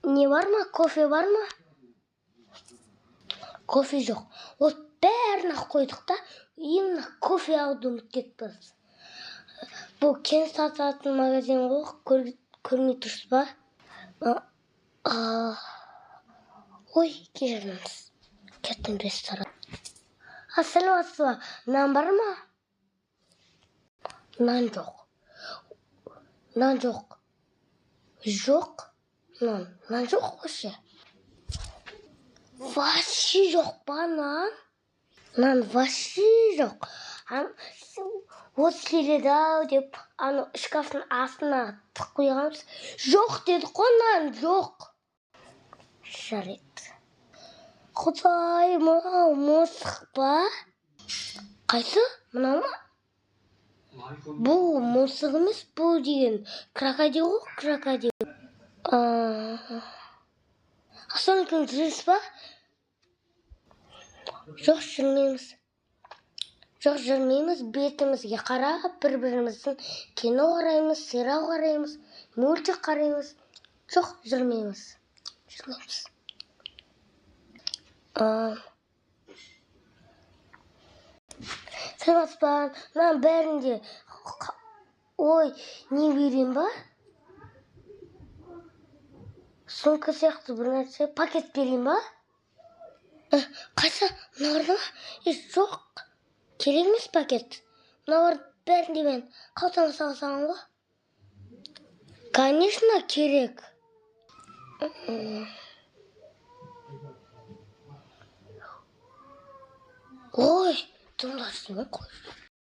не бар ма? Кофе бар ма? Кофе жоқ. Вот бәрін ақ қойдық та, именно кофе алуды ұмытып кетіппіз. Бұл кен сататын магазин ғой, көрмей тұрсыз ба? Ой, кешіріңіз. Кеттім бес тарап. Саламатсыз ба? Нан бар ма? Нан жоқ. Нан жоқ. Жоқ? Нан жоқ вообще. Вообще жоқ па нан? Нан вообще жоқ. Осы келеді-ау деп, шкафтың астына тық қойғанбыз. Жоқ деді қой, нан жоқ. Жарайды. Құдай, мынау мысық па? Қайсы? Мынау ма? Бұл мысық емес, бұл деген крокодил ғой, крокодил. Сонымкін жүрсіз ба? Жоқ, жүрмейміз. Жоқ, жүрмейміз, бетімізге қарап, бір-біріміздің кино қараймыз, сериал қараймыз, мультик қараймыз. Жоқ, жүрмейміз. Саламатсыз, мына бәрінде, ой, не берейін ба? Сумка сияқты бір нәрсе, пакет берейін ба? Қайсы, мыналарда ма? Жоқ, керек емес пакет. Мыналар бәрінде мен қалтама салсам ғой. Конечно, керек. Ой, тыңдасың ғой.